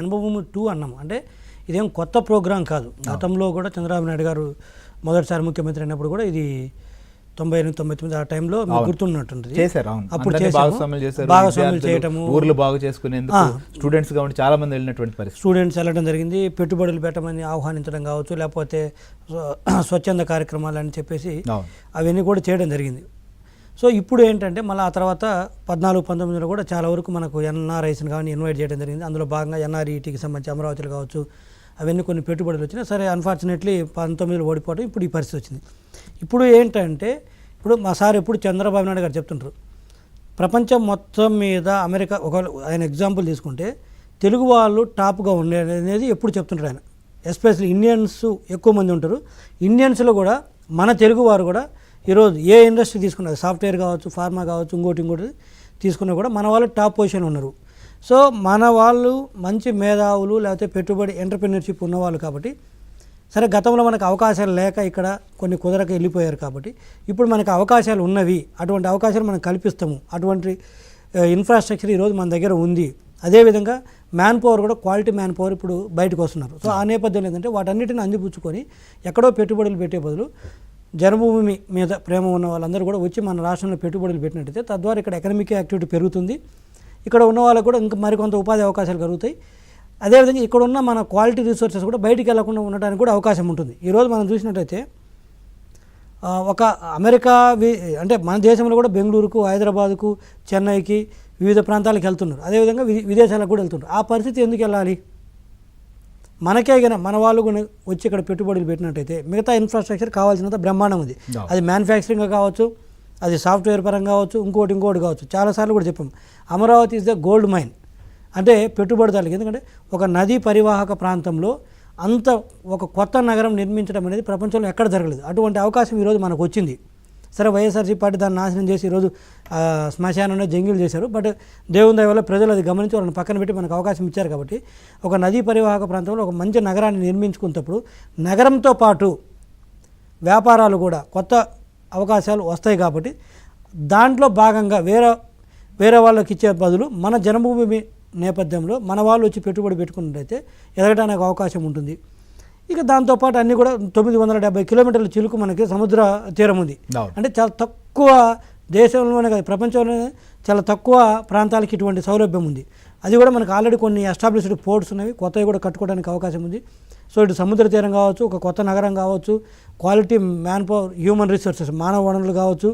జన్మభూమి 2 అన్నాము. అంటే ఇదేం కొత్త ప్రోగ్రాం కాదు. గతంలో కూడా చంద్రబాబు నాయుడు గారు మొదటిసారి ముఖ్యమంత్రి అయినప్పుడు కూడా ఇది 98-99 ఆ టైంలో మీకు గుర్తున్నట్టుంది. అప్పుడు భాగస్వామ్యం చేయటము, ఊర్లు బాగు చేసుకునేందుకు స్టూడెంట్స్ గా ఉండి చాలా మంది వెళ్ళినటువంటి పరిస్థితి, స్టూడెంట్స్ వెళ్ళడం జరిగింది. పెట్టుబడులు పెట్టమని ఆహ్వానించడం కావచ్చు, లేకపోతే స్వచ్ఛంద కార్యక్రమాలు అని చెప్పేసి అవన్నీ కూడా చేయడం జరిగింది. సో ఇప్పుడు ఏంటంటే మళ్ళీ ఆ తర్వాత 14-19లో కూడా చాలా వరకు మనకు ఎన్ఆర్ఐస్ని కానీ ఇన్వైట్ చేయడం జరిగింది. అందులో భాగంగా ఎన్ఆర్ఈటీకి సంబంధించి అమరావతిలో కావచ్చు అవన్నీ కొన్ని పెట్టుబడులు వచ్చినాయి. సరే అన్ఫార్చునేట్లీ 19లో ఓడిపోవడం ఇప్పుడు ఈ పరిస్థితి వచ్చింది. ఇప్పుడు ఏంటంటే ఇప్పుడు మా సార్ ఎప్పుడు చంద్రబాబు నాయుడు గారు చెప్తుంటారు, ప్రపంచం మొత్తం మీద అమెరికా ఒక ఆయన ఎగ్జాంపుల్ తీసుకుంటే తెలుగు వాళ్ళు టాప్గా ఉండేది అనేది ఎప్పుడు చెప్తుంటారు ఆయన. ఎస్పెషల్లీ ఇండియన్స్ ఎక్కువ మంది ఉంటారు. ఇండియన్స్లో కూడా మన తెలుగు వారు కూడా ఈరోజు ఏ ఇండస్ట్రీ తీసుకున్నది, సాఫ్ట్వేర్ కావచ్చు, ఫార్మా కావచ్చు, ఇంకోటి తీసుకున్నా కూడా మన వాళ్ళు టాప్ పొజిషన్ ఉన్నారు. సో మన వాళ్ళు మంచి మేధావులు లేకపోతే పెట్టుబడి ఎంటర్‌ప్రెన్యూర్‌షిప్ ఉన్నవాళ్ళు కాబట్టి, సరే గతంలో మనకు అవకాశాలు లేక ఇక్కడ కొన్ని కుదరక వెళ్ళిపోయారు కాబట్టి ఇప్పుడు మనకు అవకాశాలు ఉన్నవి, అటువంటి అవకాశాలు మనం కల్పిస్తాము. అటువంటి ఇన్ఫ్రాస్ట్రక్చర్ ఈరోజు మన దగ్గర ఉంది. అదేవిధంగా మ్యాన్ పవర్ కూడా క్వాలిటీ మ్యాన్ పవర్ ఇప్పుడు బయటకు వస్తున్నారు. సో ఆ నేపథ్యంలో ఏంటంటే వాటన్నిటిని అందిపుచ్చుకొని ఎక్కడో పెట్టుబడులు పెట్టే బదులు జన్మభూమి మీద ప్రేమ ఉన్న వాళ్ళందరూ కూడా వచ్చి మన రాష్ట్రంలో పెట్టుబడులు పెట్టినట్టయితే తద్వారా ఇక్కడ ఎకనామిక్ యాక్టివిటీ పెరుగుతుంది. ఇక్కడ ఉన్న వాళ్ళకు కూడా ఇంకా మరికొంత ఉపాధి అవకాశాలు కలుగుతాయి. అదేవిధంగా ఇక్కడ ఉన్న మన క్వాలిటీ రిసోర్సెస్ కూడా బయటికి వెళ్లకుండా ఉండడానికి కూడా అవకాశం ఉంటుంది. ఈరోజు మనం చూసినట్టయితే ఒక అమెరికా అంటే మన దేశంలో కూడా బెంగళూరుకు, హైదరాబాద్కు, చెన్నైకి, వివిధ ప్రాంతాలకు వెళ్తున్నారు. అదేవిధంగా విదేశాలకు కూడా వెళ్తున్నారు. ఆ పరిస్థితి ఎందుకు వెళ్ళాలి? మనకే కానీ మన వాళ్ళు కూడా వచ్చి ఇక్కడ పెట్టుబడులు పెట్టినట్టయితే మిగతా ఇన్ఫ్రాస్ట్రక్చర్ కావాల్సినంత బ్రహ్మాండం ఉంది. అది మ్యానుఫ్యాక్చరింగ్ కావచ్చు, అది సాఫ్ట్వేర్ పరంగా కావచ్చు, ఇంకోటి కావచ్చు. చాలాసార్లు కూడా చెప్పాం, Amaravati is the gold mine. అంటే పెట్టుబడిదారులకి, ఎందుకంటే ఒక నదీ పరివాహక ప్రాంతంలో అంత ఒక కొత్త నగరం నిర్మించడం అనేది ప్రపంచంలో ఎక్కడ జరగలేదు. అటువంటి అవకాశం ఈరోజు మనకు వచ్చింది. సరే వైఎస్ఆర్సీ పార్టీ దాన్ని నాశనం చేసి ఈరోజు శ్మశానంలో జంగిల్ చేశారు. బట్ దేవుని దయ వల్ల ప్రజలు అది గమనించి వాళ్ళని పక్కన పెట్టి మనకు అవకాశం ఇచ్చారు. కాబట్టి ఒక నదీ పరివాహక ప్రాంతంలో ఒక మంచి నగరాన్ని నిర్మించుకున్నప్పుడు నగరంతో పాటు వ్యాపారాలు కూడా కొత్త అవకాశాలు వస్తాయి. కాబట్టి దాంట్లో భాగంగా వేరే వాళ్ళకి ఇచ్చే బదులు మన జన్మభూమి నేపథ్యంలో మన వాళ్ళు వచ్చి పెట్టుబడి పెట్టుకున్నట్టయితే ఎదగడానికి అవకాశం ఉంటుంది. ఇక దాంతోపాటు అన్నీ కూడా 970 కిలోమీటర్ల చిలుకు మనకి సముద్ర తీరం ఉంది. అంటే చాలా తక్కువ దేశంలోనే కాదు ప్రపంచంలోనే చాలా తక్కువ ప్రాంతాలకి ఇటువంటి సౌలభ్యం ఉంది. అది కూడా మనకు ఆల్రెడీ కొన్ని ఎస్టాబ్లిష్డ్ పోర్ట్స్ ఉన్నవి, కొత్తవి కూడా కట్టుకోవడానికి అవకాశం ఉంది. సో ఇటు సముద్ర తీరం కావచ్చు, ఒక కొత్త నగరం కావచ్చు, quality man power, human resources, మానవ వనరులు కావచ్చు,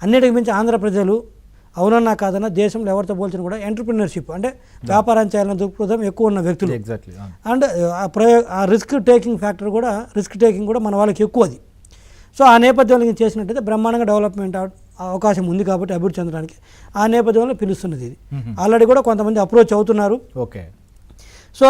అన్నిటికి మించి ఆంధ్ర ప్రజలు అవునన్నా కాదన్నా దేశంలో ఎవరితో పోల్చిన కూడా ఎంటర్‌ప్రెన్యూర్‌షిప్ అంటే వ్యాపారం చేయాలన్న దృక్పథం ఎక్కువ ఉన్న వ్యక్తులు. అండ్ ఆ రిస్క్ టేకింగ్ కూడా మన వాళ్ళకి ఎక్కువది. సో ఆ నేపథ్యంలో చేసినట్టయితే బ్రహ్మాండంగా డెవలప్మెంట్ అవకాశం ఉంది. కాబట్టి అభివృద్ధి చెందడానికి ఆ నేపథ్యంలో పిలుస్తున్నది ఇది. ఆల్రెడీ కూడా కొంతమంది అప్రోచ్ అవుతున్నారు. ఓకే.